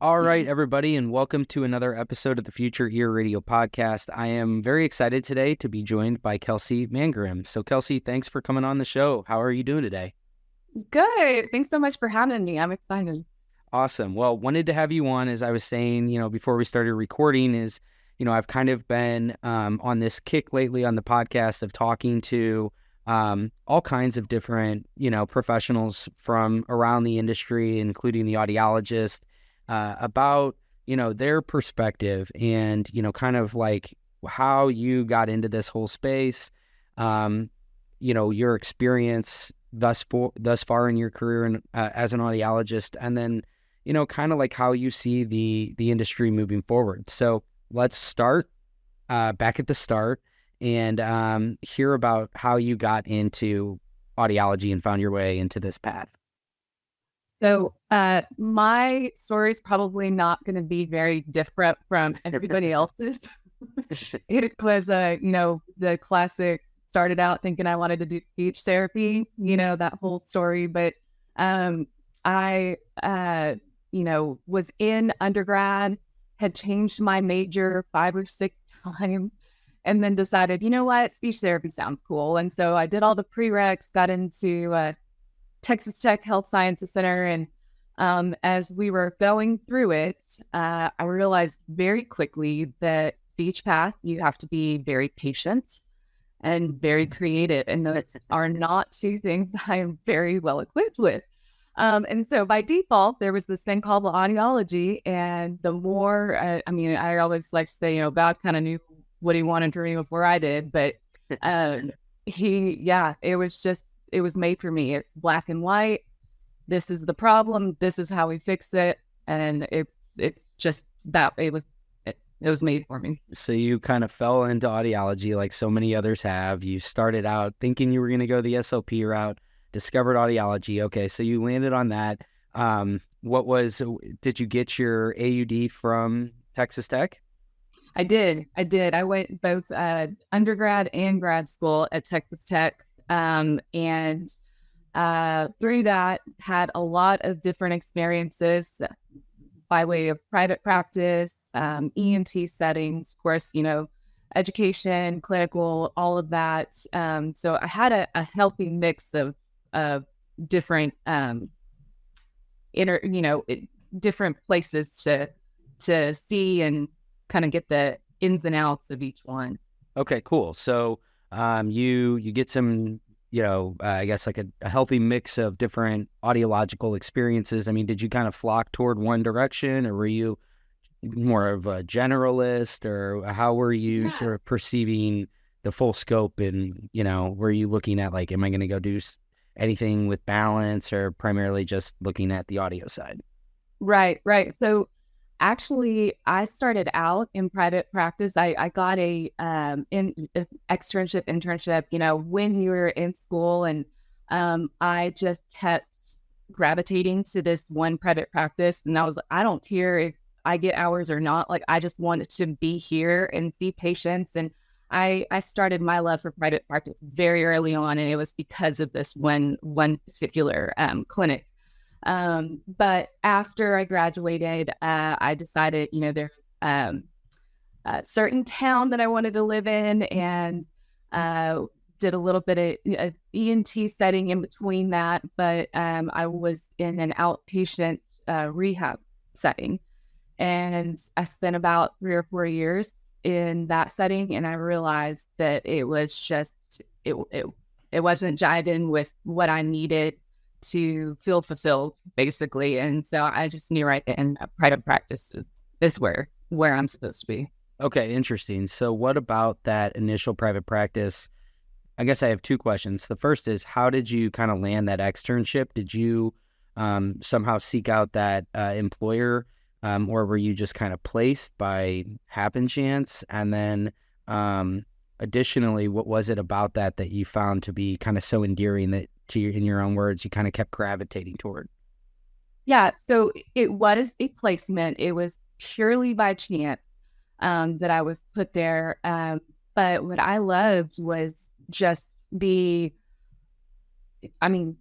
All right, everybody, and welcome to another episode of the Future Ear Radio podcast. I am very excited today to be joined by Kelsi Mangrem. So, Kelsi, thanks for coming on the show. How are you doing today? Good. Thanks so much for having me. I'm excited. Awesome. Well, wanted to have you on, as I was saying, before we started recording, I've kind of been on this kick lately on the podcast of talking to all kinds of different, professionals from around the industry, including the audiologist, about, their perspective and, kind of like how you got into this whole space, your experience thus far in your career as an audiologist, and then, kind of like how you see the industry moving forward. So let's start back at the start and hear about how you got into audiology and found your way into this path. So my story is probably not going to be very different from everybody else's. It was, the classic, started out thinking I wanted to do speech therapy, that whole story. But I was in undergrad, had changed my major 5 or 6 times, and then decided, speech therapy sounds cool. And so I did all the prereqs, got into Texas Tech Health Sciences Center. And as we were going through it, I realized very quickly that speech path, you have to be very patient and very creative. And those are not two things I am very well equipped with. And so by default, there was this thing called audiology. And the more, I always like to say, God kind of knew what he wanted to dream before I did. But it was made for me. It's black and white. This is the problem. This is how we fix it. And it's just that it was made for me. So you kind of fell into audiology like so many others have. You started out thinking you were going to go the SLP route, discovered audiology. Okay, so you landed on that. Did you get your AUD from Texas Tech? I did. I went both undergrad and grad school at Texas Tech. And through that, had a lot of different experiences by way of private practice, ENT settings, of course, education, clinical, all of that. So I had a healthy mix of different, different places to see and kind of get the ins and outs of each one. Okay, cool. So you get some, I guess like a healthy mix of different audiological experiences. I mean, did you kind of flock toward one direction, or were you more of a generalist, or how were you sort of perceiving the full scope? And, were you looking at like, am I going to go do anything with balance, or primarily just looking at the audio side? Right. So actually, I started out in private practice. I got a internship, when you were in school, and I just kept gravitating to this one private practice. And I was like, I don't care if I get hours or not. Like, I just wanted to be here and see patients. And I started my love for private practice very early on, and it was because of this one particular clinic. But after I graduated, I decided, there's a certain town that I wanted to live in, and did a little bit of ENT setting in between that. But I was in an outpatient rehab setting, and I spent about 3 or 4 years in that setting. And I realized that it was just, it wasn't jiving with what I needed to feel fulfilled, basically. And so I just knew right then private practice is where I'm supposed to be. Okay, interesting. So what about that initial private practice? I guess I have 2 questions. The first is, how did you kind of land that externship? Did you somehow seek out that employer, or were you just kind of placed by happen chance? And then additionally, what was it about that you found to be kind of so endearing that, in your own words, you kind of kept gravitating toward? Yeah, so it was a placement. It was purely by chance that I was put there. But what I loved was just pretty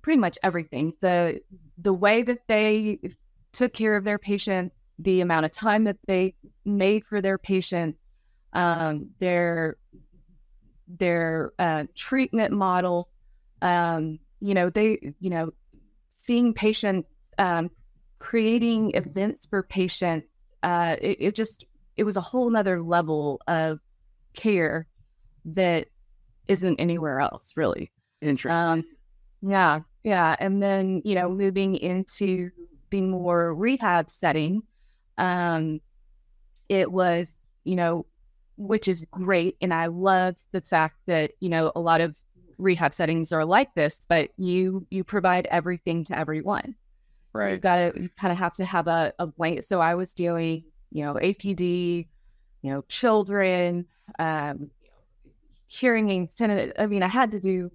much everything. The way that they took care of their patients, the amount of time that they made for their patients, their treatment model, seeing patients, creating events for patients. It was a whole nother level of care that isn't anywhere else, really. Interesting. Yeah. And then, moving into the more rehab setting, it was, which is great. And I love the fact that, a lot of rehab settings are like this, but you provide everything to everyone. Right. You kind of have to have a blanket. So I was doing, APD, children, hearing aids, I mean, I had to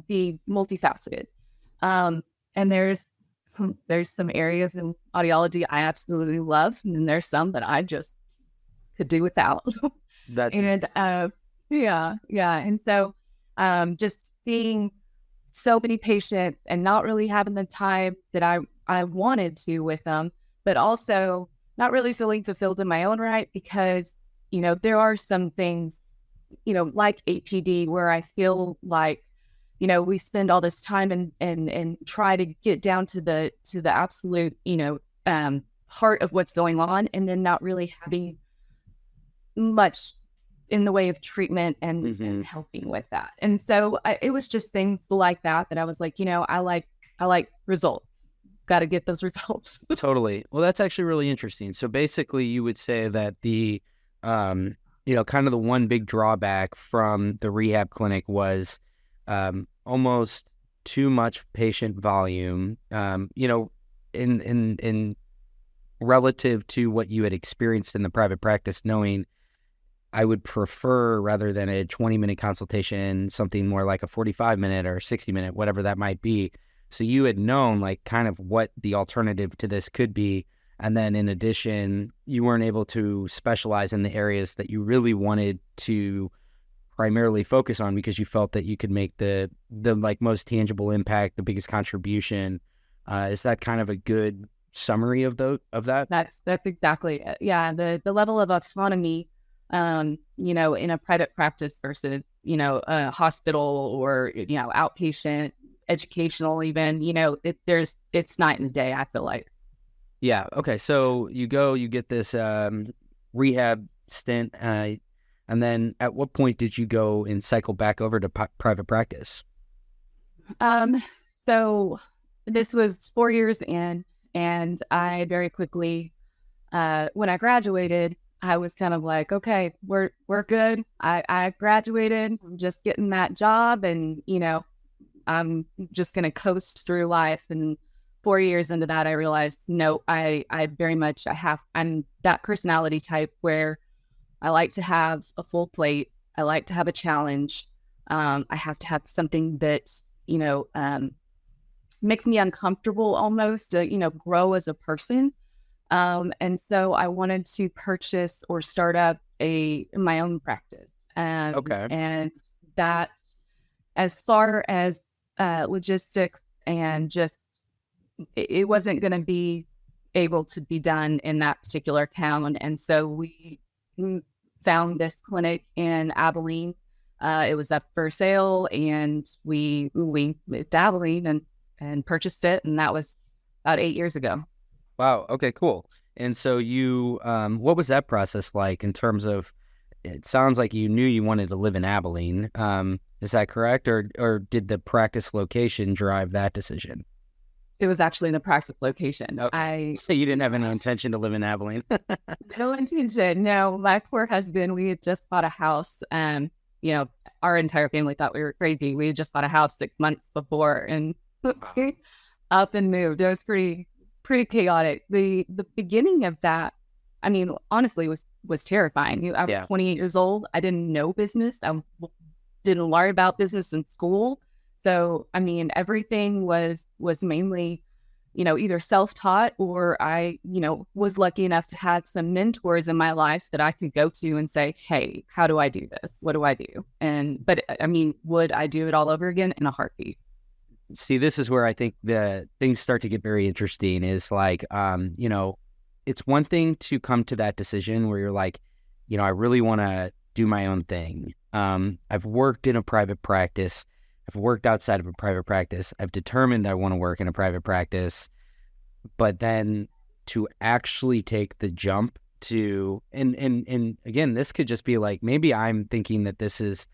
be multifaceted. And there's some areas in audiology I absolutely love, and then there's some that I just could do without. That's and yeah. And so just seeing so many patients and not really having the time that I wanted to with them, but also not really feeling fulfilled in my own right, because, there are some things, like APD, where I feel like, we spend all this time and try to get down to the absolute, heart of what's going on, and then not really having much in the way of treatment and helping with that. And so it was just things like that I was like, I like results. Got to get those results. Totally. Well, that's actually really interesting. So basically you would say that the, kind of the one big drawback from the rehab clinic was almost too much patient volume, in relative to what you had experienced in the private practice, knowing I would prefer, rather than a 20-minute consultation, something more like a 45-minute or 60-minute, whatever that might be. So you had known like kind of what the alternative to this could be. And then in addition, you weren't able to specialize in the areas that you really wanted to primarily focus on, because you felt that you could make the like most tangible impact, the biggest contribution. Is that kind of a good summary of that? That's exactly it. Yeah. The level of autonomy, in a private practice versus, a hospital or, outpatient, educational, even, it's night and day, I feel like. Yeah. Okay. So you get this rehab stint, and then at what point did you go and cycle back over to private practice? So this was 4 years in, and I very quickly, when I graduated, I was kind of like, okay, we're good. I graduated. I'm just getting that job, and I'm just gonna coast through life. And 4 years into that, I realized, no, I'm that personality type where I like to have a full plate. I like to have a challenge. I have to have something that, makes me uncomfortable almost to, grow as a person. And so I wanted to purchase or start up my own practice. Okay. And that, as far as logistics and just, it wasn't going to be able to be done in that particular town. And so we found this clinic in Abilene. It was up for sale, and we moved to Abilene and purchased it. And that was about 8 years ago. Wow. Okay, cool. And so you, what was that process like in terms of, it sounds like you knew you wanted to live in Abilene. Is that correct? Or did the practice location drive that decision? It was actually in the practice location. Okay. So you didn't have any intention to live in Abilene? No intention. No, my poor husband, we had just bought a house. Our entire family thought we were crazy. We had just bought a house 6 months before and up and moved. It was pretty chaotic. The beginning of that, I mean, honestly, was terrifying. I was 28 years old. I didn't know business. I didn't learn about business in school. So, I mean, everything was mainly, either self-taught, or I, was lucky enough to have some mentors in my life that I could go to and say, hey, how do I do this? What do I do? But I mean, would I do it all over again? In a heartbeat. See, this is where I think the things start to get very interesting, is like, it's one thing to come to that decision where you're like, I really want to do my own thing. I've worked in a private practice. I've worked outside of a private practice. I've determined I want to work in a private practice. But then to actually take the jump to, and again, this could just be like, maybe I'm thinking that this is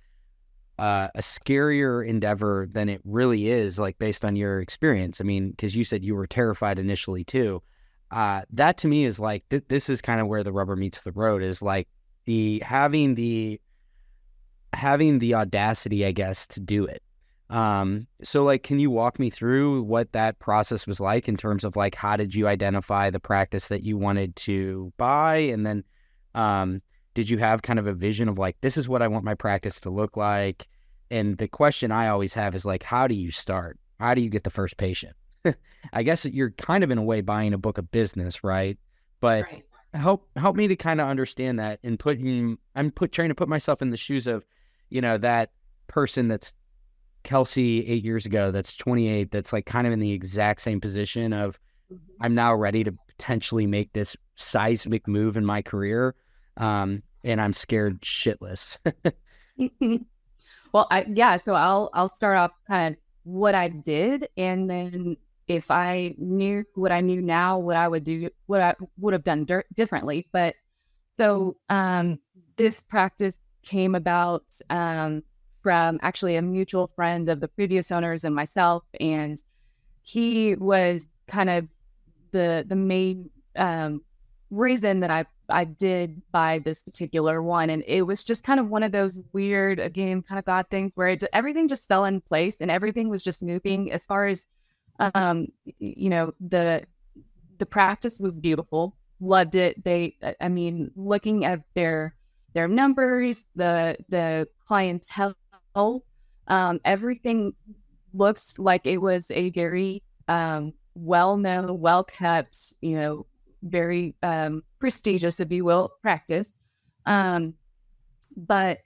a scarier endeavor than it really is, like based on your experience. I mean, because you said you were terrified initially too. That to me is like, this is kind of where the rubber meets the road, is like having the audacity, I guess, to do it. So like, can you walk me through what that process was like in terms of like, how did you identify the practice that you wanted to buy? And then, did you have kind of a vision of like, this is what I want my practice to look like? And the question I always have is like, how do you start? How do you get the first patient? I guess you're kind of in a way buying a book of business, right? But Right. help me to kind of understand that, and trying to put myself in the shoes of, that person that's Kelsi 8 years ago, that's 28, that's like kind of in the exact same position of, I'm now ready to potentially make this seismic move in my career. And I'm scared shitless. Well, so I'll start off kind of what I did, and then if I knew what I knew now, what I would have done differently. But so this practice came about from actually a mutual friend of the previous owners and myself, and he was kind of the main reason that I did buy this particular one. And it was just kind of one of those weird, again, kind of God things where everything just fell in place and everything was just moving as far as, the practice was beautiful. Loved it. I mean, looking at their numbers, the clientele, everything looks like it was a very well-known, well-kept, very prestigious, if you will, practice. But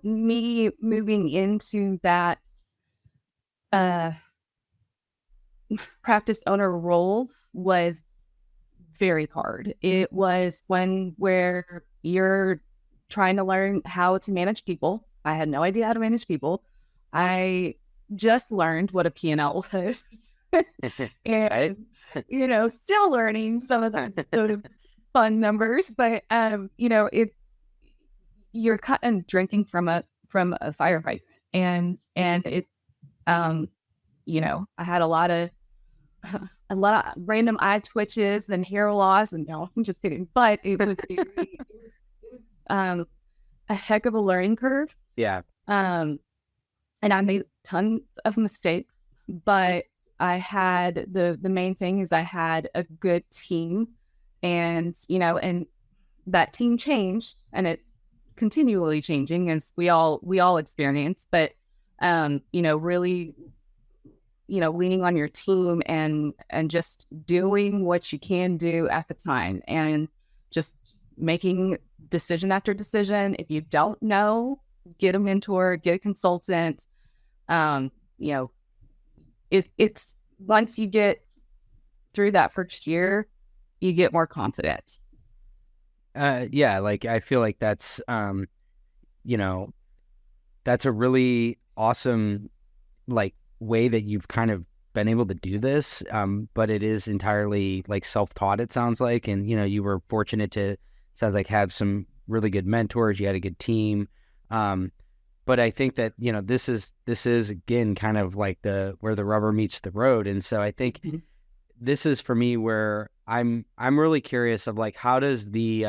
me moving into that practice owner role was very hard. It was one where you're trying to learn how to manage people. I had no idea how to manage people. I just learned what a P&L was. And still learning some of those sort of fun numbers, but it's, you're cutting drinking from a firefight, and it's I had a lot of random eye twitches and hair loss, and no, I'm just kidding, but it was a heck of a learning curve. Yeah. And I made tons of mistakes, but I had the main thing is I had a good team, and and that team changed, and it's continually changing as we all experience, but really leaning on your team and just doing what you can do at the time, and just making decision after decision. If you don't know, get a mentor, get a consultant. It's once you get through that first year, you get more confident. Yeah, like I feel like that's that's a really awesome like way that you've kind of been able to do this. But it is entirely like self-taught, it sounds like, and you were fortunate to, sounds like, have some really good mentors. You had a good team. But I think that this is again kind of like where the rubber meets the road, and so I think this is for me where I'm really curious of like, how does the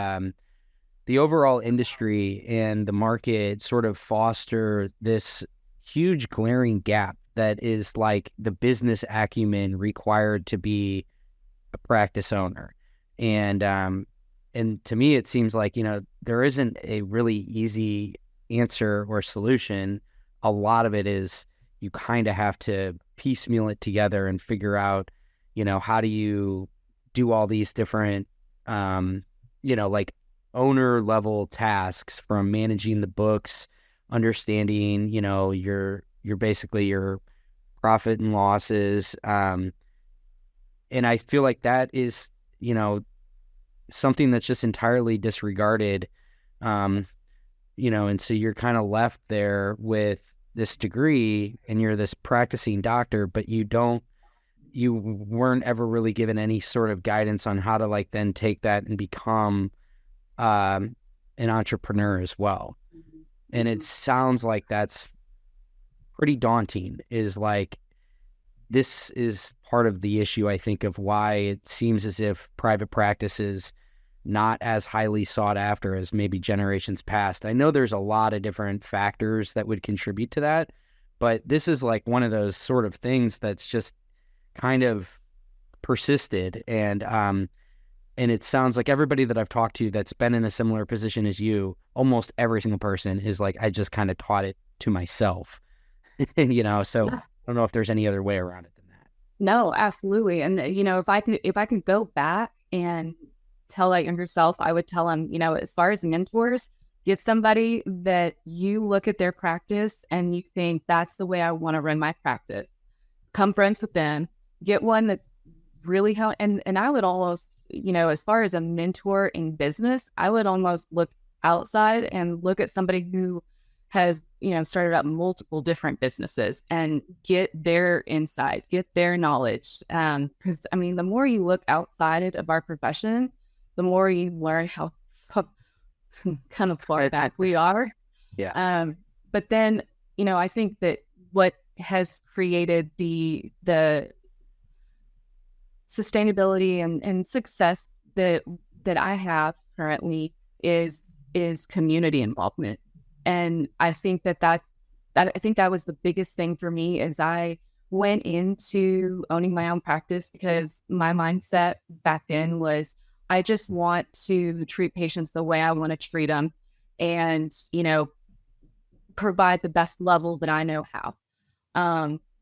overall industry and the market sort of foster this huge glaring gap that is like the business acumen required to be a practice owner. And to me, it seems like, there isn't a really easy answer or solution. A lot of it is you kind of have to piecemeal it together and figure out, how do you do all these different, like owner level tasks, from managing the books, understanding, your basically your profit and losses, And I feel like that is, something that's just entirely disregarded. And so you're kind of left there with this degree and you're this practicing doctor, but you weren't ever really given any sort of guidance on how to like then take that and become an entrepreneur as well. And it sounds like that's pretty daunting, is like, this is part of the issue, I think, of why it seems as if private practice is not as highly sought after as maybe generations past. I know there's a lot of different factors that would contribute to that, but this is like one of those sort of things that's just kind of persisted. And it sounds like everybody that I've talked to that's been in a similar position as you, almost every single person is like, I just kind of taught it to myself, so I don't know if there's any other way around it than that. No, absolutely. And if I could go back and tell that younger self, I would tell them, as far as mentors, get somebody that you look at their practice and you think that's the way I want to run my practice. Come friends with them. Get one that's really and I would almost, as far as a mentor in business, I would almost look outside and look at somebody who has, started up multiple different businesses and get their insight, get their knowledge. Because the more you look outside of our profession, the more you learn how kind of far back we are. Yeah. But then, I think that what has created the sustainability and success that I have currently is community involvement. And I think that was the biggest thing for me as I went into owning my own practice, because my mindset back then was, I just want to treat patients the way I want to treat them and, provide the best level that I know how.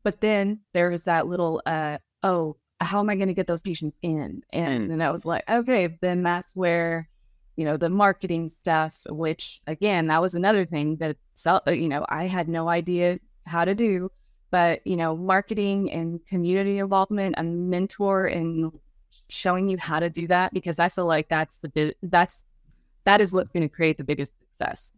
But then there was that little, how am I going to get those patients in? And then I was like, okay, then that's where, the marketing stuff, which again, that was another thing that, I had no idea how to do, but, marketing and community involvement, a mentor and showing you how to do that, because I feel like that is what's going to create the biggest success.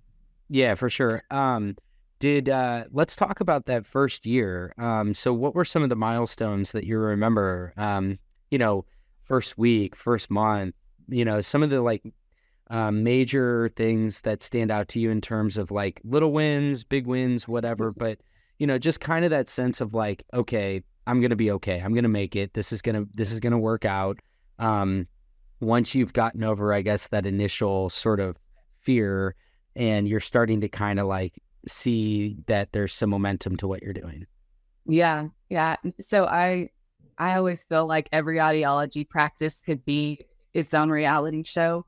Yeah, for sure. Let's talk about that first year. So what were some of the milestones that you remember, first week, first month, some of the like major things that stand out to you in terms of like little wins, big wins, whatever, but, just kind of that sense of like, okay, I'm going to be okay. I'm going to make it. This is going to work out. Once you've gotten over, I guess, that initial sort of fear and you're starting to kind of like see that there's some momentum to what you're doing. Yeah. Yeah. So I always feel like every audiology practice could be its own reality show.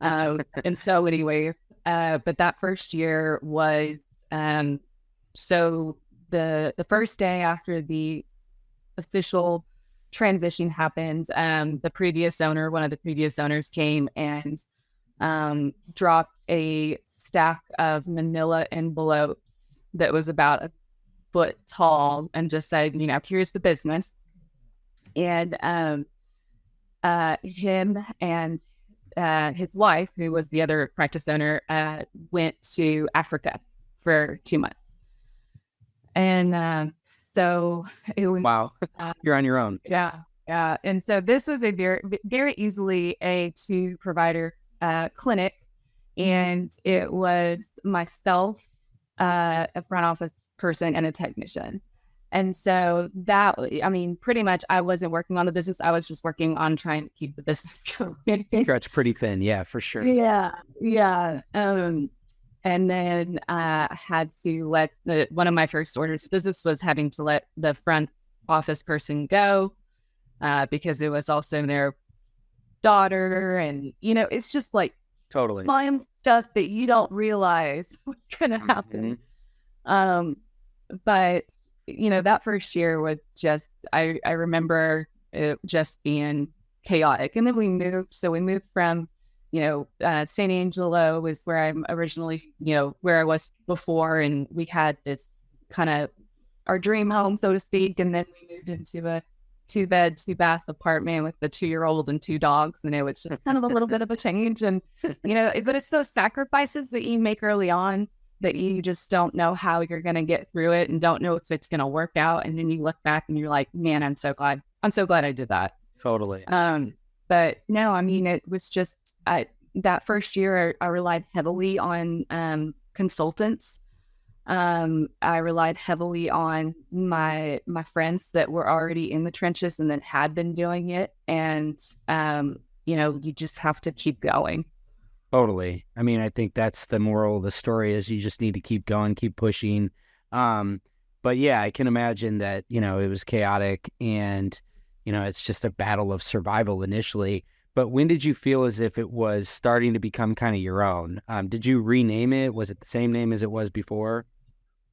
In so many ways. But that first year was, so the first day after the official transition happened, one of the previous owners came and dropped a stack of manila envelopes that was about a foot tall and just said, here's the business. And him and his wife, who was the other practice owner, went to Africa for 2 months. And so it was... Wow. You're on your own. Yeah. Yeah. And so this was a very, very easily a 2-provider clinic. And it was myself, a front office person, and a technician. And so that, pretty much I wasn't working on the business. I was just working on trying to keep the business going. Stretch pretty thin. Yeah, for sure. Yeah. Yeah. And then I had to let one of my first orders of business was having to let the front office person go because it was also their daughter. And, it's just like totally fun stuff that you don't realize what's going to happen. But that first year was just, I remember it just being chaotic. And then we moved from, San Angelo was where I'm originally, where I was before. And we had this kind of our dream home, so to speak. And then we moved into 2-bed, 2-bath apartment with the 2-year-old and 2 dogs. And it was just kind of a little bit of a change. And, but it's those sacrifices that you make early on that you just don't know how you're going to get through it and don't know if it's going to work out. And then you look back and you're like, man, I'm so glad I did that. Totally. But no, I mean, it was just, that first year I relied heavily on consultants. I relied heavily on my friends that were already in the trenches and that had been doing it. And, you just have to keep going. Totally. I mean, I think that's the moral of the story is you just need to keep going, keep pushing. But yeah, I can imagine that, it was chaotic and, it's just a battle of survival initially. But when did you feel as if it was starting to become kind of your own? Did you rename it? Was it the same name as it was before?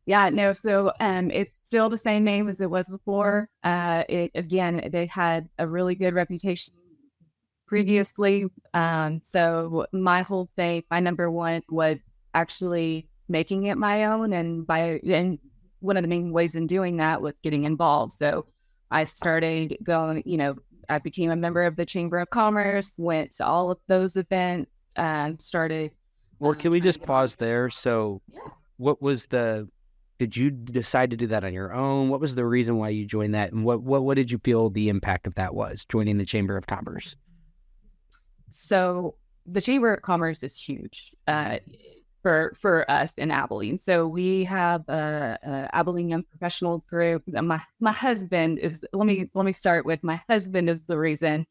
Yeah, no. So it's still the same name as it was before. They had a really good reputation previously. So my whole thing, my number one was actually making it my own. And one of the main ways in doing that was getting involved. So I started going, I became a member of the Chamber of Commerce, went to all of those events, started. Well, can we just pause there? So did you decide to do that on your own? What was the reason why you joined that? And what did you feel the impact of that was, joining the Chamber of Commerce? So the Chamber of Commerce is huge for us in Abilene. So we have a Abilene Young Professionals group. My husband is, let me start with, my husband is the reason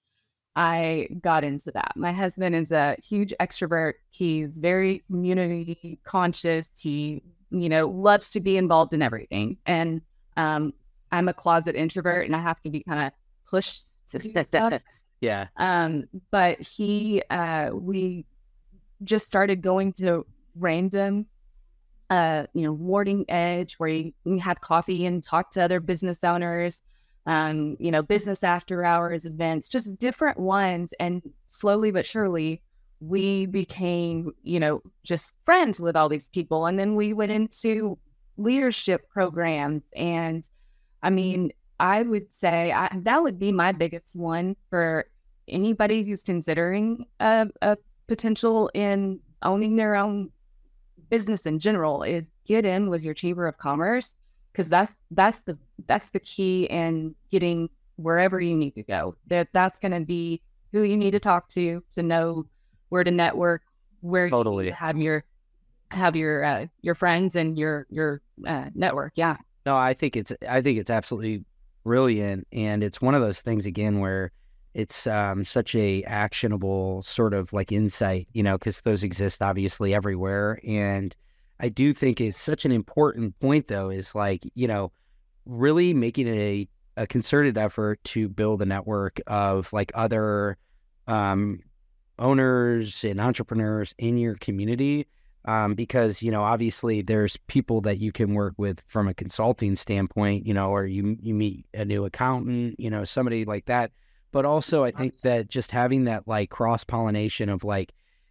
I got into that. My husband is a huge extrovert. He's very community conscious. He, loves to be involved in everything. And I'm a closet introvert and I have to be kind of pushed to do stuff. Yeah. But we just started going to random, Warning Edge, where you have coffee and talk to other business owners, business after hours events, just different ones. And slowly but surely, we became, just friends with all these people. And then we went into leadership programs. And I mean, I would say that would be my biggest one for anybody who's considering a potential in owning their own business in general, is get in with your Chamber of Commerce, because that's the key in getting wherever you need to go. That's going to be who you need to talk to know where to network, where totally. You have your friends and your network. Yeah. No, I think it's absolutely brilliant, and it's one of those things again where it's such a actionable sort of like insight, because those exist obviously everywhere. And I do think it's such an important point though, is like, really making it a concerted effort to build a network of like other owners and entrepreneurs in your community. Because, obviously there's people that you can work with from a consulting standpoint, or you meet a new accountant, somebody like that. But also I think that just having that like cross-pollination of like,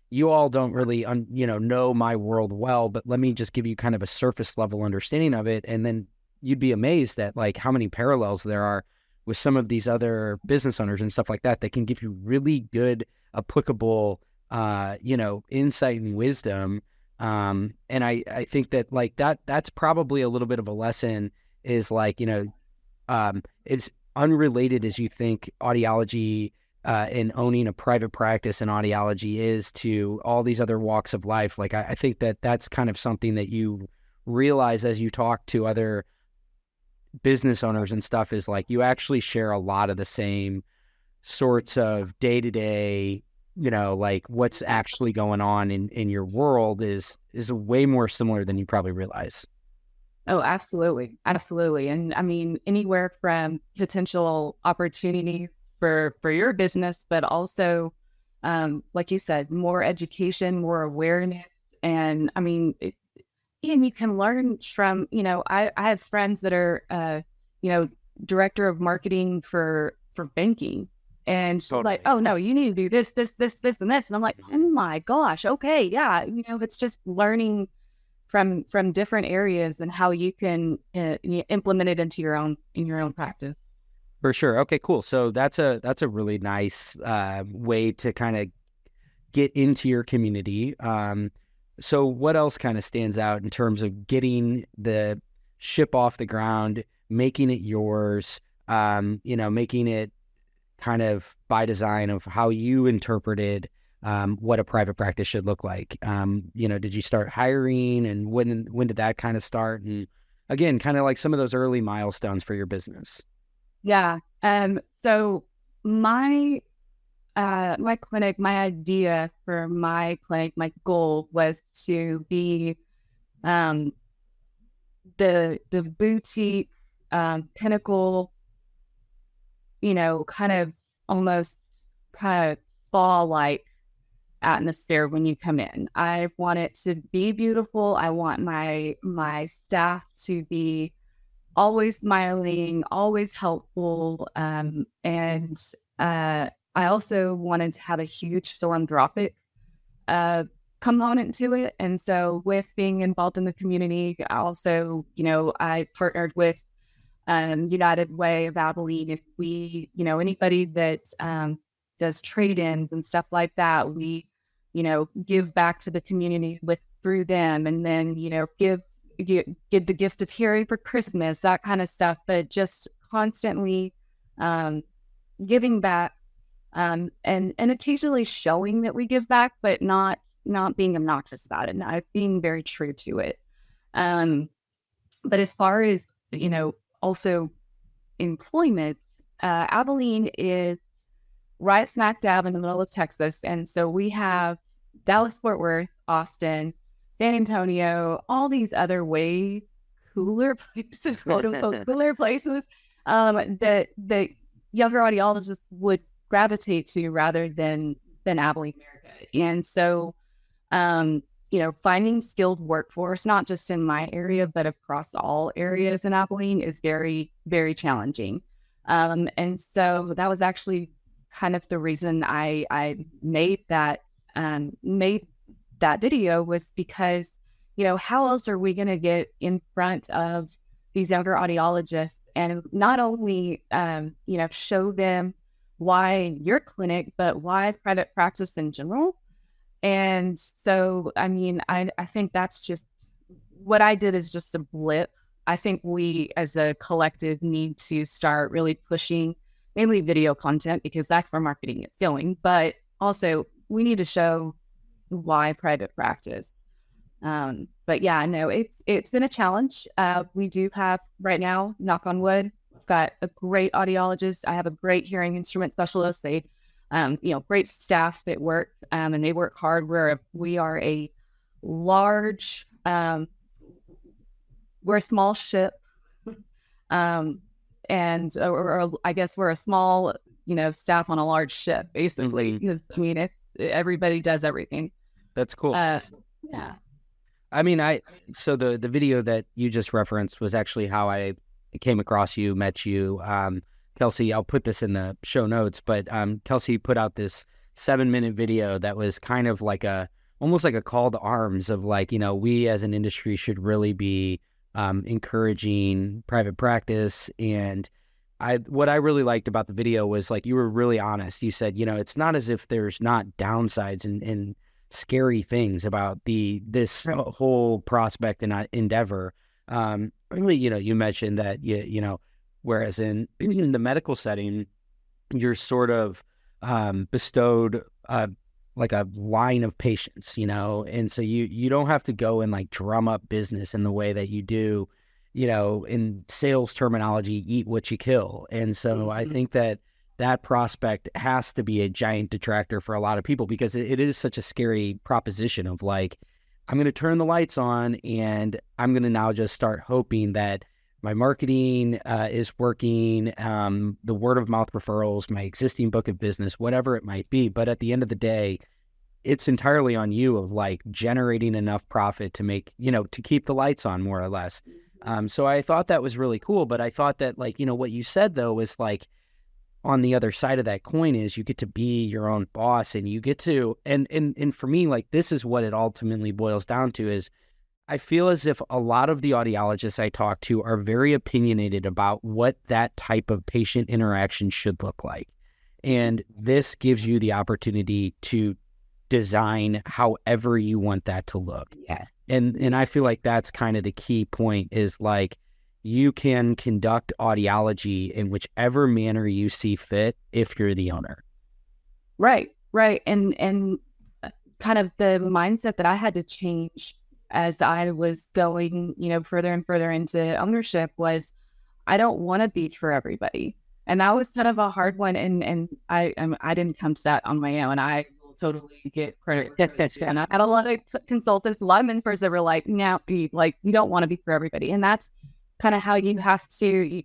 you all don't really, know my world well, but let me just give you kind of a surface level understanding of it. And then you'd be amazed at like how many parallels there are with some of these other business owners and stuff like that can give you really good, applicable, insight and wisdom. And I think that like that's probably a little bit of a lesson, is like, it's unrelated as you think audiology and owning a private practice in audiology is to all these other walks of life. Like I think that that's kind of something that you realize as you talk to other business owners and stuff, is like you actually share a lot of the same sorts of day-to-day, like what's actually going on in your world is way more similar than you probably realize. Oh, absolutely. Absolutely. And I mean, anywhere from potential opportunities for your business, but also, like you said, more education, more awareness. And I mean, and you can learn from, I have friends that are, director of marketing for banking. And she's like, oh no, you need to do this, and this. And I'm like, oh my gosh. Okay. Yeah. It's just learning from different areas and how you can implement it into your own practice. For sure. Okay, cool. So that's a really nice way to kind of get into your community. So what else kind of stands out in terms of getting the ship off the ground, making it yours, making it kind of by design of how you interpreted what a private practice should look like? Did you start hiring, and when did that kind of start? And again, kind of like some of those early milestones for your business. Yeah. So my my clinic, my idea for my clinic, my goal was to be um, the boutique pinnacle, kind of almost kind of spa like atmosphere when you come in. I want it to be beautiful. I want my staff to be always smiling, always helpful, and I also wanted to have a huge philanthropic uh, component to it. And so, with being involved in the community, I also, I partnered with United Way of Abilene. If we, anybody that does trade-ins and stuff like that, we, give back to the community with through them, and then give the gift of hearing for Christmas, that kind of stuff. But just constantly giving back, and occasionally showing that we give back, but not being obnoxious about it, not being very true to it. But as far as also employment, Abilene is right smack dab in the middle of Texas. And so we have Dallas, Fort Worth, Austin, San Antonio, all these other way cooler places, quote unquote, cooler places that younger audiologists would gravitate to rather than Abilene, America. And so, finding skilled workforce, not just in my area, but across all areas in Abilene is very, very challenging. And so that was actually kind of the reason I made that video, was because, how else are we going to get in front of these younger audiologists and not only, show them why your clinic, but why private practice in general. And so, I mean, I think that's just what I did is just a blip. I think we as a collective need to start really pushing mainly video content, because that's where marketing is going. But also we need to show why private practice. But yeah, no, it's been a challenge. We do have right now, knock on wood, got a great audiologist. I have a great hearing instrument specialist. They, great staff that work, and they work hard. We are a large, we're a small ship, and or I guess we're a small, staff on a large ship, basically. Because I mean, it's everybody does everything. That's cool. Yeah. I mean, so the video that you just referenced was actually how I came across you, met you. Kelsi, I'll put this in the show notes, but Kelsi put out this 7-minute video that was kind of like almost like a call to arms of like, we as an industry should really be encouraging private practice. And what I really liked about the video was like, you were really honest. You said, it's not as if there's not downsides and scary things about this whole prospect and endeavor. Really, you mentioned that, whereas in the medical setting, you're sort of bestowed like a line of patients, and so you don't have to go and like drum up business in the way that you do, in sales terminology, eat what you kill. And so I think that prospect has to be a giant detractor for a lot of people, because it is such a scary proposition of like, I'm going to turn the lights on and I'm going to now just start hoping that my marketing is working, the word of mouth referrals, my existing book of business, whatever it might be. But at the end of the day, it's entirely on you of like generating enough profit to make, to keep the lights on, more or less. So I thought that was really cool. But I thought that like, what you said though was like, on the other side of that coin is you get to be your own boss, and you get to, and for me, like, this is what it ultimately boils down to is I feel as if a lot of the audiologists I talk to are very opinionated about what that type of patient interaction should look like. And this gives you the opportunity to design however you want that to look. Yes. And I feel like that's kind of the key point, is like you can conduct audiology in whichever manner you see fit if you're the owner. Right. And kind of the mindset that I had to change as I was going, further and further into ownership was, I don't want to be for everybody. And that was kind of a hard one. And I didn't come to that on my own. I will totally get credit. And I had a lot of consultants, a lot of mentors that were like, no, you don't want to be for everybody. And that's kind of how you have to,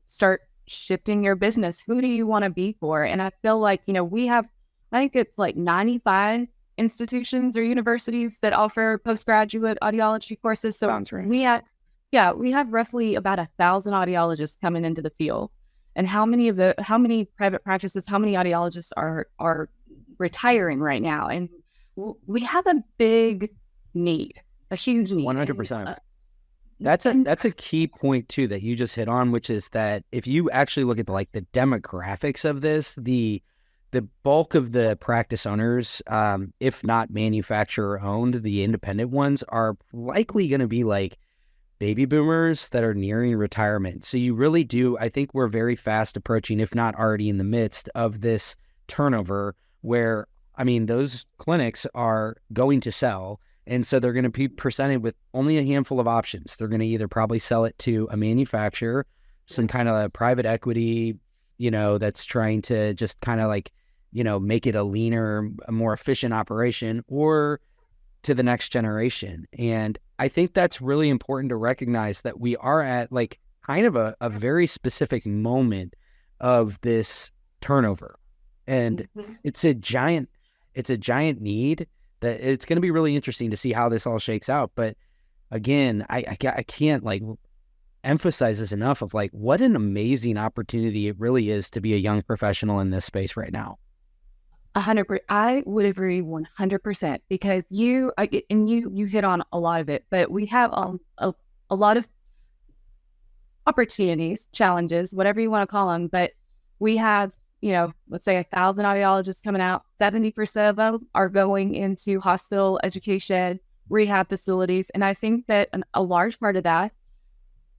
start shifting your business. Who do you want to be for? And I feel like, we have, I think it's like 95 institutions or universities that offer postgraduate audiology courses. So Right. we have roughly about 1,000 audiologists coming into the field. And how many private practices, how many audiologists are retiring right now? And we have a big need, a huge need. 100%. That's a key point too that you just hit on, which is that if you actually look at the demographics of this, the bulk of the practice owners, if not manufacturer owned, the independent ones, are likely going to be like baby boomers that are nearing retirement. So you really do, I think we're very fast approaching, if not already in the midst of this turnover where, those clinics are going to sell. And so they're going to be presented with only a handful of options. They're going to either probably sell it to a manufacturer, some kind of private equity, that's trying to just kind of make it a leaner, a more efficient operation, or to the next generation. And I think that's really important to recognize that we are at kind of a very specific moment of this turnover. And it's a giant need that it's going to be really interesting to see how this all shakes out. But again, I can't emphasize this enough of what an amazing opportunity it really is to be a young professional in this space right now. 100%. I would agree 100% because you hit on a lot of it, but we have a lot of opportunities, challenges, whatever you want to call them. But we have, let's say 1,000 audiologists coming out, 70% of them are going into hospital education, rehab facilities. And I think that a large part of that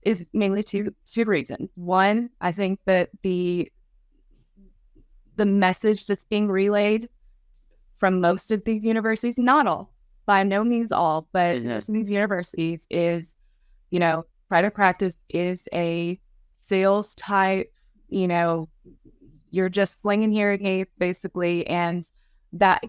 is mainly two reasons. One, I think that the message that's being relayed from most of these universities, not all, by no means all, but most of these universities is, private practice is a sales type, you're just slinging hearing aids basically. And that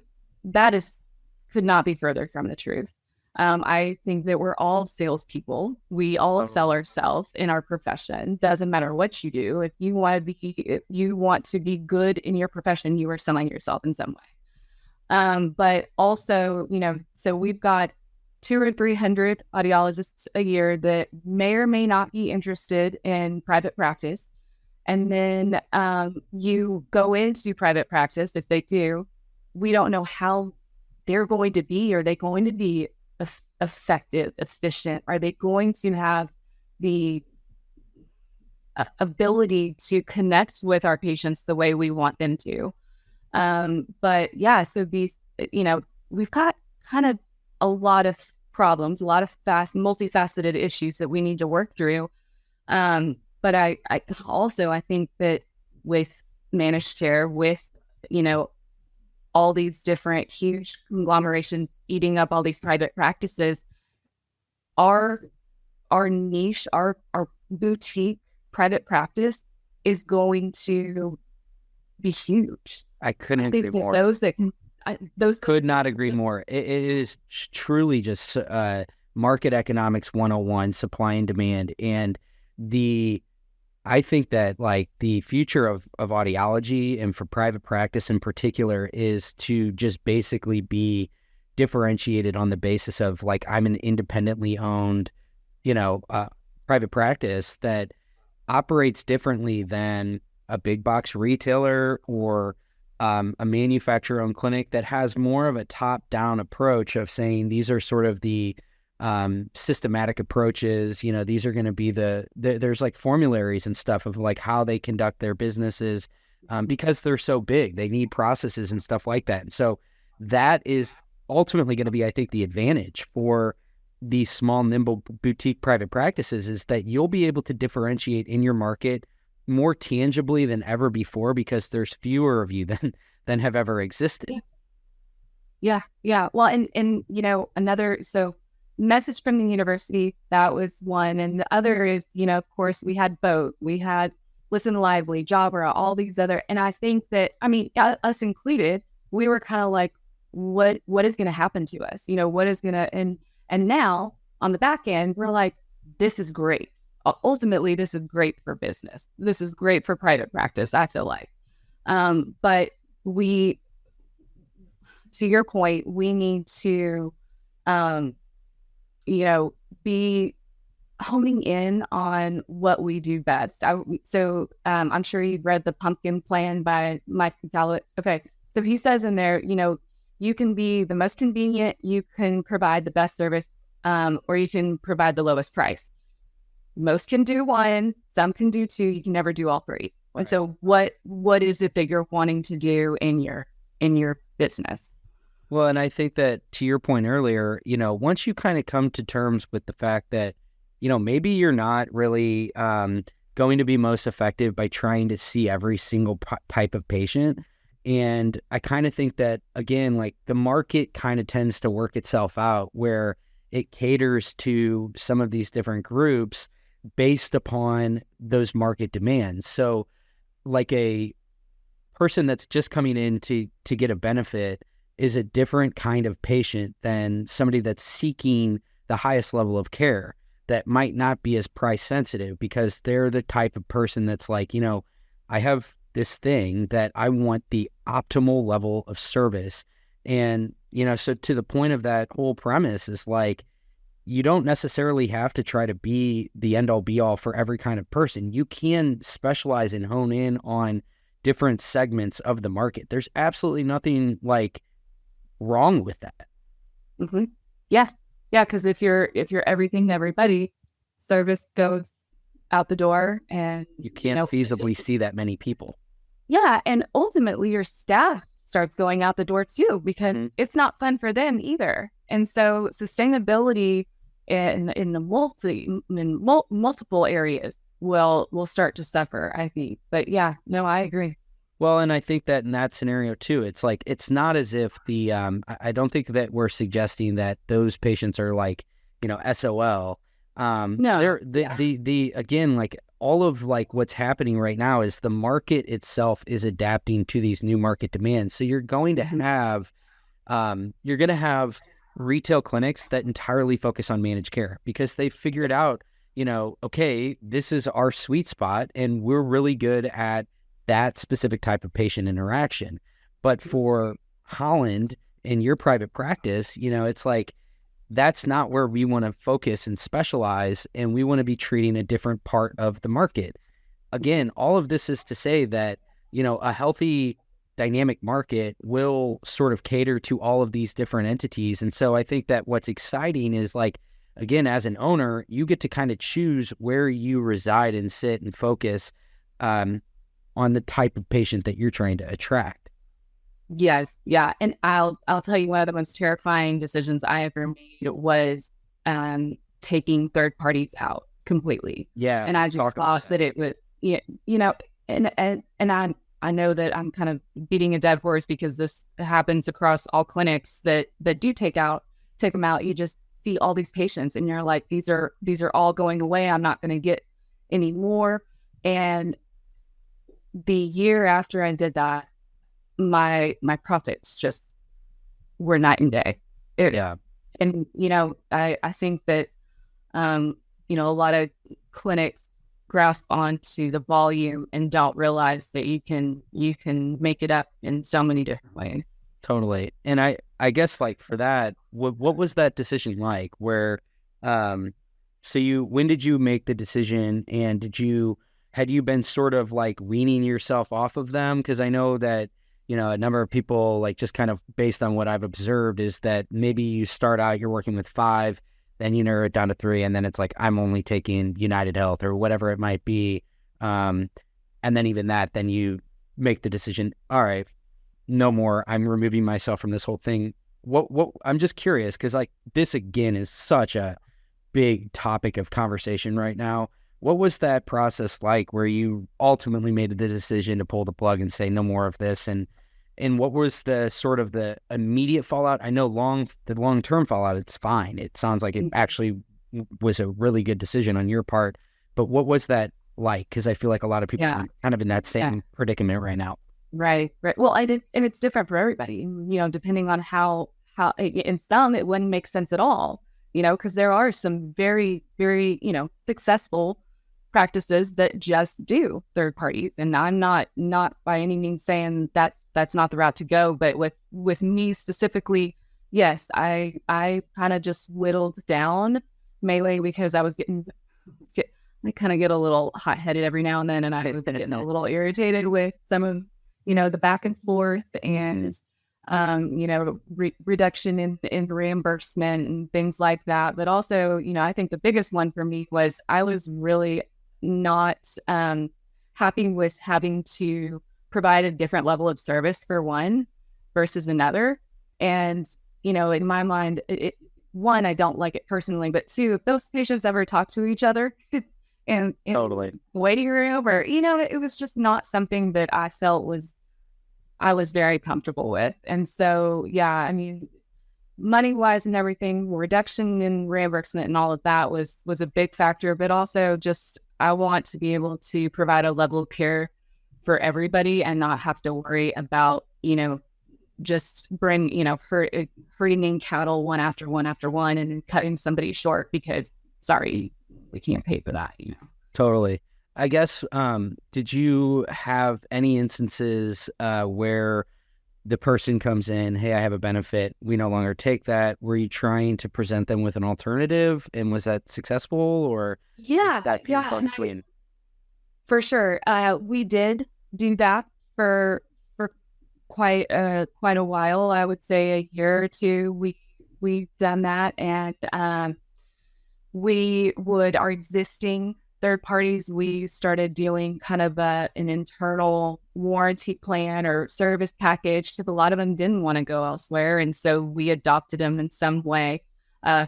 could not be further from the truth. I think that we're all salespeople. We all sell ourselves in our profession. Doesn't matter what you do. If you want to be good in your profession, you are selling yourself in some way. But also, so we've got 200 or 300 audiologists a year that may or may not be interested in private practice. And then you go into private practice. If they do, we don't know how they're going to be. Are they going to be effective, efficient? Are they going to have the ability to connect with our patients the way we want them to? But yeah, so these, we've got kind of a lot of problems, a lot of multifaceted issues that we need to work through. But I think that with managed care, with, all these different huge conglomerations eating up all these private practices, our niche, our boutique private practice is going to be huge. I couldn't agree more. Those could not agree more. It is truly just market economics 101, supply and demand. And I think that the future of audiology and for private practice in particular is to just basically be differentiated on the basis of I'm an independently owned, private practice that operates differently than a big box retailer or a manufacturer owned clinic that has more of a top down approach of saying these are sort of the systematic approaches. These are going to be there's like formularies and stuff of like how they conduct their businesses, because they're so big. They need processes and stuff like that. And so that is ultimately going to be, I think, the advantage for these small, nimble boutique private practices, is that you'll be able to differentiate in your market more tangibly than ever before, because there's fewer of you than have ever existed. Yeah. Well, and another, so message from the university, that was one. And the other is, of course, we had both. We had Listen Lively, Jabra, all these other, and I think that, us included, we were kind of like, what is going to happen to us? What is going to, and now on the back end, we're like, this is great. Ultimately, this is great for business. This is great for private practice, I feel like. But to your point, we need to, be honing in on what we do best. I'm sure you've read The Pumpkin Plan by Mike Michalowicz. Okay. So he says in there, you can be the most convenient, you can provide the best service, or you can provide the lowest price. Most can do one, some can do two, you can never do all three. Right. And so what is it that you're wanting to do in your business? Well, and I think that, to your point earlier, once you kind of come to terms with the fact that, maybe you're not really going to be most effective by trying to see every single type of patient. And I kind of think that, again, like the market kind of tends to work itself out where it caters to some of these different groups based upon those market demands. So like a person that's just coming in to get a benefit is a different kind of patient than somebody that's seeking the highest level of care, that might not be as price sensitive, because they're the type of person that's like, I have this thing that I want the optimal level of service. And, so to the point of that whole premise is like, you don't necessarily have to try to be the end all be all for every kind of person. You can specialize and hone in on different segments of the market. There's absolutely nothing like wrong with that. Mm-hmm. Yeah. Because if you're everything to everybody, service goes out the door, and you can't feasibly see that many people. Yeah, and ultimately your staff starts going out the door too, because it's not fun for them either. And so sustainability in the multiple areas will start to suffer, I think. But yeah, no, I agree. Well, and I think that in that scenario too, it's like, it's not as if I don't think that we're suggesting that those patients are like, SOL. No. Again, like all of like what's happening right now is the market itself is adapting to these new market demands. So you're going to have, retail clinics that entirely focus on managed care, because they figured out, okay, this is our sweet spot and we're really good at that specific type of patient interaction. But for Holland in your private practice, it's like, that's not where we want to focus and specialize, and we want to be treating a different part of the market. Again, all of this is to say that, a healthy dynamic market will sort of cater to all of these different entities. And so I think that what's exciting is like, again, as an owner, you get to kind of choose where you reside and sit and focus on the type of patient that you're trying to attract. Yes. Yeah. And I'll tell you, one of the most terrifying decisions I ever made was taking third parties out completely. Yeah. And I just thought that it was, and I know that I'm kind of beating a dead horse, because this happens across all clinics that do take them out. You just see all these patients and you're like, these are all going away. I'm not going to get any more. And the year after I did that, my profits just were night and day. Yeah. And, I think that, a lot of clinics grasp onto the volume and don't realize that you can make it up in so many different ways. Totally. And I guess like for that, what was that decision like where, when did you make the decision, and had you been sort of like weaning yourself off of them? Because I know that, a number of people, like just kind of based on what I've observed, is that maybe you start out, you're working with 5, then you narrow it down to 3, and then it's like, I'm only taking United Health or whatever it might be. And then even that, then you make the decision, all right, no more, I'm removing myself from this whole thing. What I'm just curious, because like this again is such a big topic of conversation right now. What was that process like where you ultimately made the decision to pull the plug and say no more of this? And what was the sort of the immediate fallout? I know the long-term fallout, it's fine. It sounds like it actually was a really good decision on your part. But what was that like? Because I feel like a lot of people are kind of in that same predicament right now. Right. Well, it's different for everybody, depending on how in some it wouldn't make sense at all, because there are some very, very, successful practices that just do third parties. And I'm not by any means saying that's not the route to go, but with me specifically, yes, I kind of just whittled down mainly because I kind of get a little hot-headed every now and then, and I was getting a little irritated with some of the back and forth and reduction in reimbursement and things like that. But also, I think the biggest one for me was I was really not happy with having to provide a different level of service for one versus another. And, in my mind, one, I don't like it personally, but two, if those patients ever talk to each other and Totally waiting room or, it was just not something that I felt I was very comfortable with. And so, yeah, I mean, money-wise and everything, reduction in reimbursement and all of that was a big factor, but also just I want to be able to provide a level of care for everybody and not have to worry about, just herding in cattle one after one after one and cutting somebody short because, sorry, we can't pay for that, Totally. I guess, did you have any instances where the person comes in, hey, I have a benefit, we no longer take that? Were you trying to present them with an alternative, and was that successful, or that few far between? For sure. We did do that for quite a while. I would say a year or two. We've done that, and our existing third parties, we started doing kind of an internal warranty plan or service package because a lot of them didn't want to go elsewhere. And so we adopted them in some way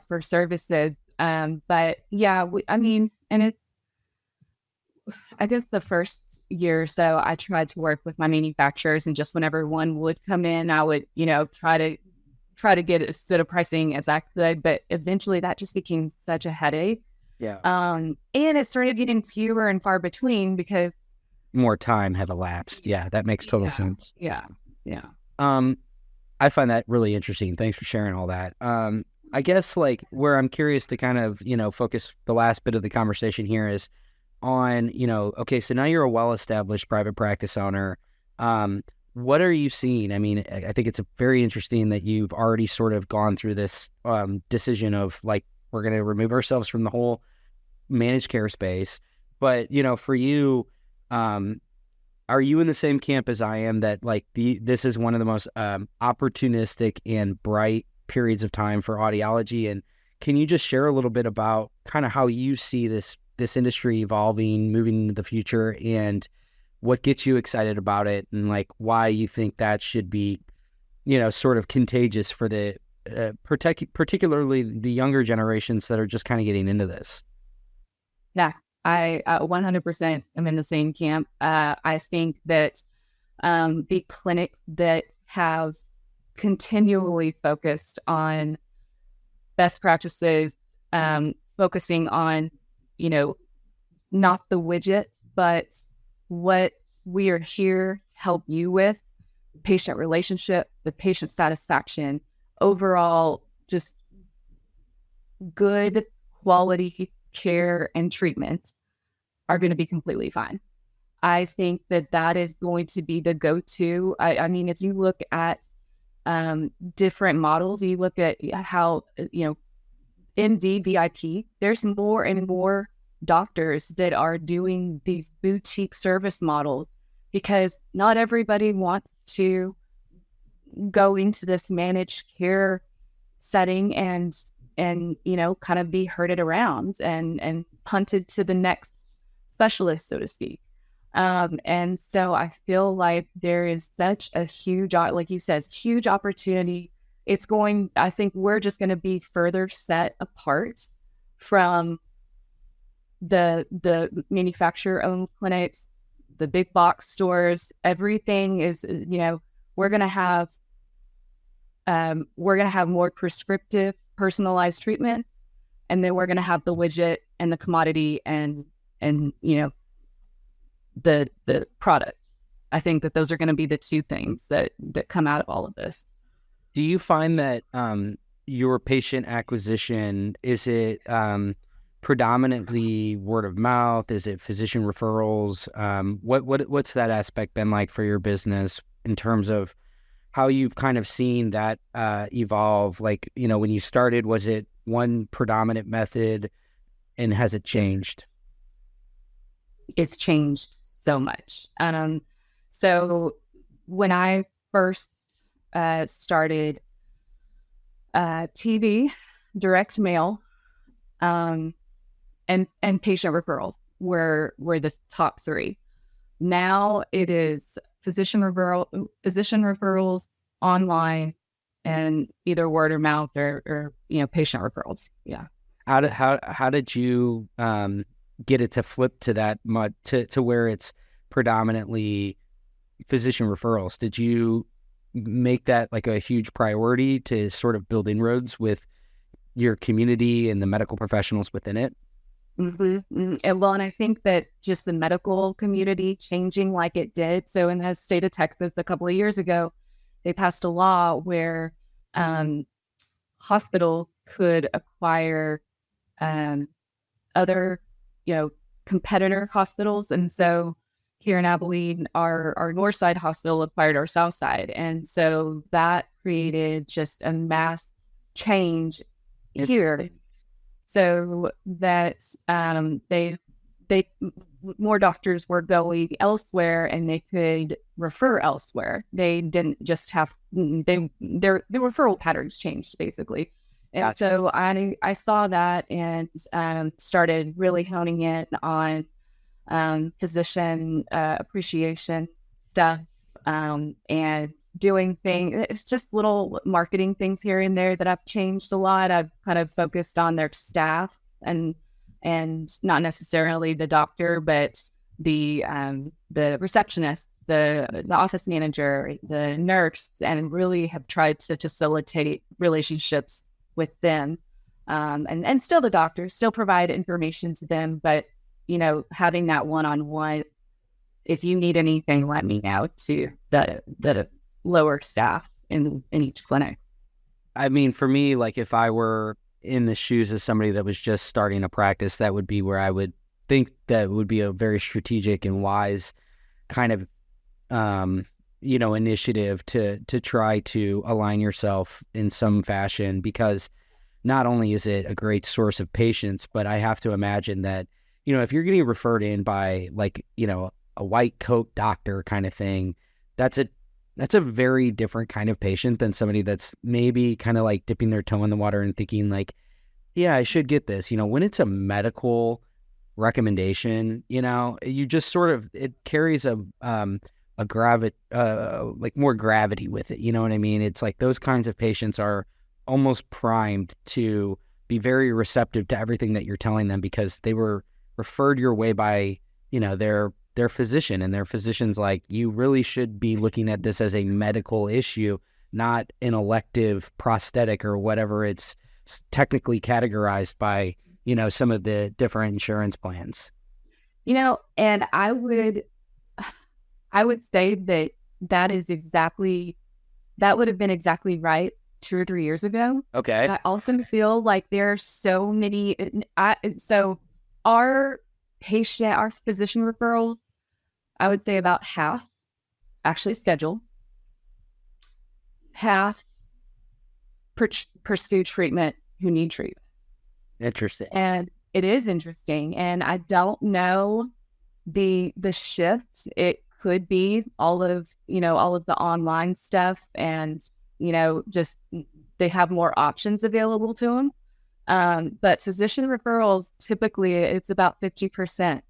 for services. But yeah, and I guess the first year or so, I tried to work with my manufacturers, and just whenever one would come in, I would, try to get as good a pricing as I could. But eventually that just became such a headache. Yeah. And it started getting fewer and far between because more time had elapsed. Yeah, that makes total sense. Yeah. I find that really interesting. Thanks for sharing all that. I guess like where I'm curious to kind of, focus the last bit of the conversation here is on, okay, so now you're a well-established private practice owner. What are you seeing? I mean, I think it's very interesting that you've already sort of gone through this decision of like, we're going to remove ourselves from the whole managed care space. But, for you, are you in the same camp as I am that like this is one of the most opportunistic and bright periods of time for audiology? And can you just share a little bit about kind of how you see this industry evolving, moving into the future, and what gets you excited about it, and like why you think that should be, sort of contagious for the particularly the younger generations that are just kind of getting into this? Yeah, I 100% am in the same camp. I think that the clinics that have continually focused on best practices, focusing on, not the widget, but what we are here to help you with, patient relationship, the patient satisfaction, overall, just good quality care and treatment are going to be completely fine. I think that is going to be the go-to. I mean, if you look at different models, you look at how, MD VIP, there's more and more doctors that are doing these boutique service models because not everybody wants to go into this managed care setting and and, kind of be herded around and punted to the next specialist, so to speak. And so I feel like there is such a huge, like you said, huge opportunity. I think we're just going to be further set apart from the manufacturer-owned clinics, the big box stores. Everything is, we're going to have more prescriptive, personalized treatment, and then we're going to have the widget and the commodity and the product. I think that those are going to be the two things that come out of all of this. Do you find that your patient acquisition, is it predominantly word of mouth? Is it physician referrals? What's that aspect been like for your business in terms of how you've kind of seen that evolve? Like, when you started, was it one predominant method, and has it changed? It's changed so much. So when I first started, TV, direct mail, and patient referrals were the top three. Now it is physician referrals, online, and either word of mouth or patient referrals. Yeah. How did you get it to flip to that to where it's predominantly physician referrals? Did you make that like a huge priority to sort of build inroads with your community and the medical professionals within it? Mm-hmm. And I think that just the medical community changing like it did. So in the state of Texas, a couple of years ago, they passed a law where hospitals could acquire other, competitor hospitals. And so here in Abilene, our Northside hospital acquired our Southside. And so that created just a mass change here. So that they more doctors were going elsewhere and they could refer elsewhere. They didn't just have their referral patterns changed basically. And gotcha. So I saw that and started really honing in on physician appreciation stuff, and doing things. It's just little marketing things here and there that I've changed a lot. I've kind of focused on their staff and not necessarily the doctor, but the receptionist, the office manager, the nurse, and really have tried to facilitate relationships with them. And still the doctors still provide information to them, but having that one-on-one, if you need anything, let me know, to the lower staff in each clinic. I mean, for me, like if I were in the shoes of somebody that was just starting a practice, that would be where I would think that would be a very strategic and wise kind of, initiative to try to align yourself in some fashion, because not only is it a great source of patients, but I have to imagine that, if you're getting referred in by like, a white coat doctor kind of thing, that's a very different kind of patient than somebody that's maybe kind of like dipping their toe in the water and thinking like, yeah, I should get this. When it's a medical recommendation, you just sort of, it carries a like more gravity with it. You know what I mean? It's like those kinds of patients are almost primed to be very receptive to everything that you're telling them because they were referred your way by, their physician, and their physician's like, you really should be looking at this as a medical issue, not an elective prosthetic or whatever it's technically categorized by, some of the different insurance plans. And I would say that would have been exactly right 2 or 3 years ago. Okay. But I also feel like there are so many, so our physician referrals, I would say about half actually schedule, half pursue treatment who need treatment. Interesting. And it is interesting. And I don't know the shift. It could be all of the online stuff and, just they have more options available to them. But physician referrals, typically it's about 50%.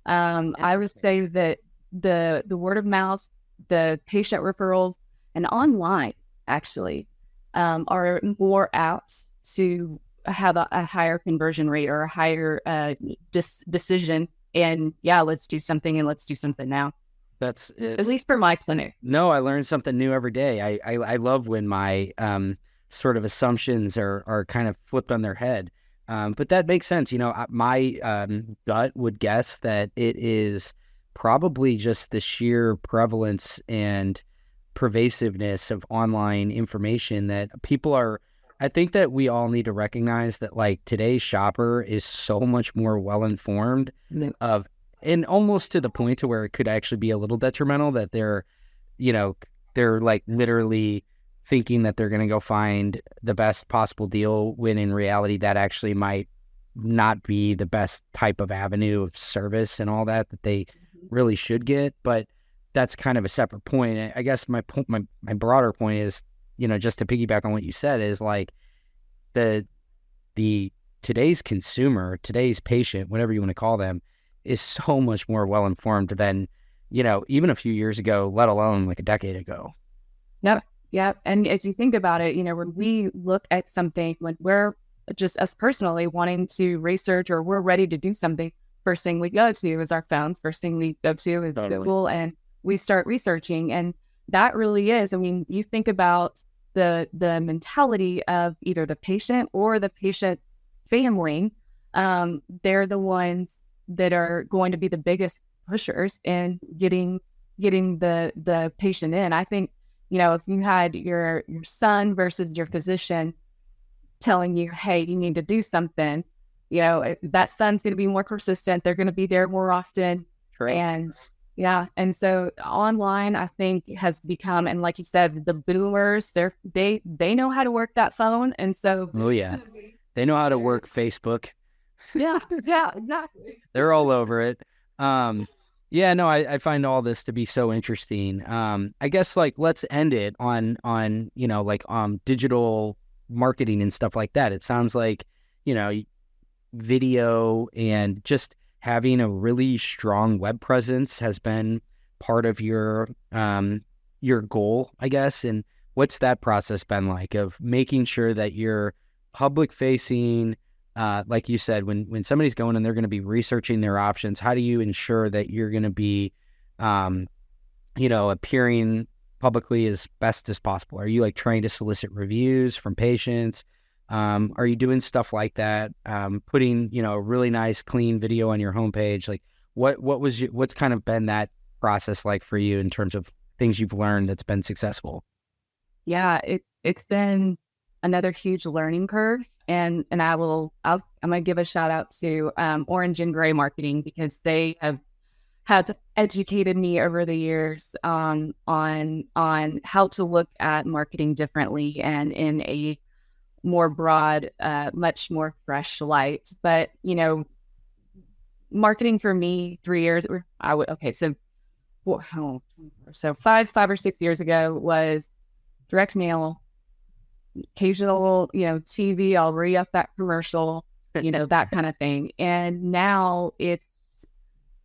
I would say that the word of mouth, the patient referrals, and online actually are more apt to have a higher conversion rate or a higher decision. And yeah, let's do something, and let's do something now. That's it. At least for my clinic. No, I learn something new every day. I love when my sort of assumptions are kind of flipped on their head. But that makes sense. My gut would guess that it is probably just the sheer prevalence and pervasiveness of online information that people are. I think that we all need to recognize that like today's shopper is so much more well-informed of, and almost to the point to where it could actually be a little detrimental that they're like literally thinking that they're going to go find the best possible deal when in reality that actually might not be the best type of avenue of service and all that they really should get. But that's kind of a separate point. I guess my broader point is, just to piggyback on what you said, is like the today's consumer, today's patient, whatever you want to call them, is so much more well-informed than, even a few years ago, let alone like a decade ago. Yep. And if you think about it, when we look at something, when we're just us personally wanting to research or we're ready to do something, first thing we go to is our phones. First thing we go to is Google, and we start researching. And that really is, you think about the mentality of either the patient or the patient's family. They're the ones that are going to be the biggest pushers in getting the patient in. I think, if you had your son versus your physician telling you, hey, you need to do something, that son's going to be more persistent. They're going to be there more often. Correct. And so online, I think, has become, and like you said, the boomers, they know how to work that phone. And so they know how to work Facebook. Yeah, exactly. They're all over it. I find all this to be so interesting. I guess like let's end it on digital marketing and stuff like that. It sounds like, video and just having a really strong web presence has been part of your goal, I guess. And what's that process been like of making sure that you're public facing? Like you said, when somebody's going and they're going to be researching their options, how do you ensure that you're going to be, appearing publicly as best as possible? Are you like trying to solicit reviews from patients? Are you doing stuff like that? Putting, a really nice, clean video on your homepage? Like what's kind of been that process like for you in terms of things you've learned that's been successful? Yeah, it's been another huge learning curve. And I'm going to give a shout out to Orange and Gray Marketing, because they have educated me over the years on how to look at marketing differently and in a more broad, much more fresh light. But, marketing for me 3 years, so 5 or 6 years ago was direct mail, occasional, TV, I'll re-up that commercial, that kind of thing. And now it's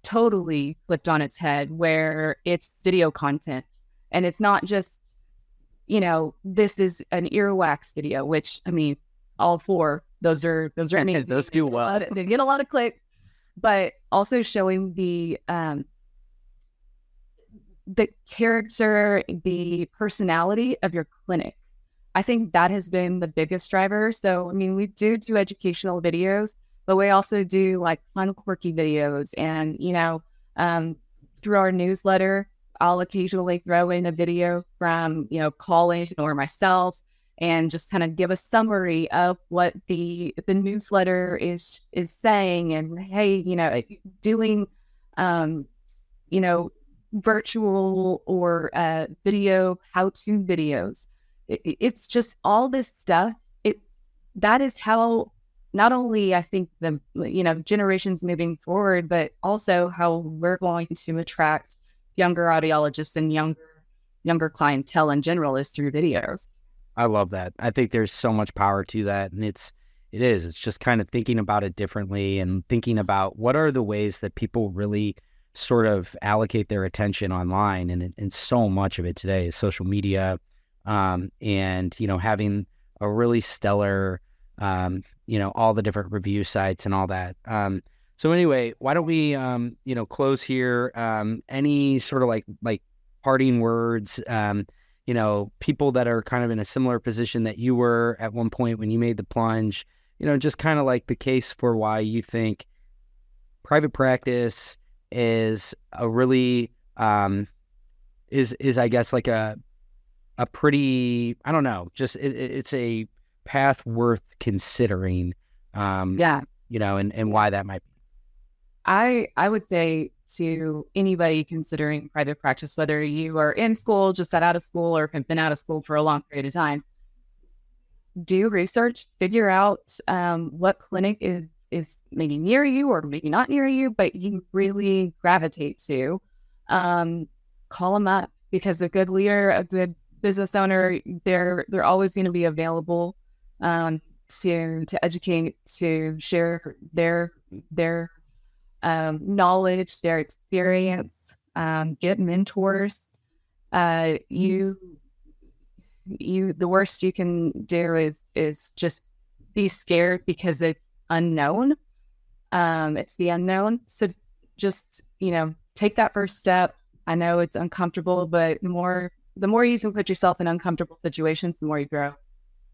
totally flipped on its head where it's video content. And it's not just, this is an earwax video, which, all four, those are amazing. Those do well. They get a lot of clicks, but also showing the character, the personality of your clinic. I think that has been the biggest driver. So, we do educational videos, but we also do like fun, quirky videos. And, through our newsletter, I'll occasionally throw in a video from, Colin or myself and just kind of give a summary of what the newsletter is saying. And, hey, doing, virtual or video how-to videos. It's just all this stuff. That is how not only I think the generations moving forward, but also how we're going to attract younger audiologists and younger clientele in general is through videos. I love that. I think there's so much power to that, and it is. It's just kind of thinking about it differently and thinking about what are the ways that people really sort of allocate their attention online. And so much of it today is social media, and, having a really stellar, all the different review sites and all that. So anyway, why don't we, close here? Any sort of like parting words, people that are kind of in a similar position that you were at one point when you made the plunge, just kind of like the case for why you think private practice is a really, is I guess like a pretty, I don't know, just it's a path worth considering, Yeah. and why that might be. I would say to anybody considering private practice, whether you are in school, just got out of school, or have been out of school for a long period of time, do research, figure out what clinic is maybe near you or maybe not near you, but you really gravitate to. Call them up, because a good leader, a good business owner, they're always going to be available to educate, to share their knowledge, their experience, get mentors. The worst you can do is just be scared, because it's unknown. It's the unknown. So just, take that first step. I know it's uncomfortable, but the more you can put yourself in uncomfortable situations, the more you grow.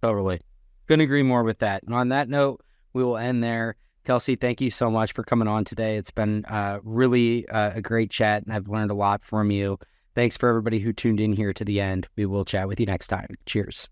Totally. Couldn't agree more with that. And on that note, we will end there. Kelsi, thank you so much for coming on today. It's been really a great chat, and I've learned a lot from you. Thanks for everybody who tuned in here to the end. We will chat with you next time. Cheers.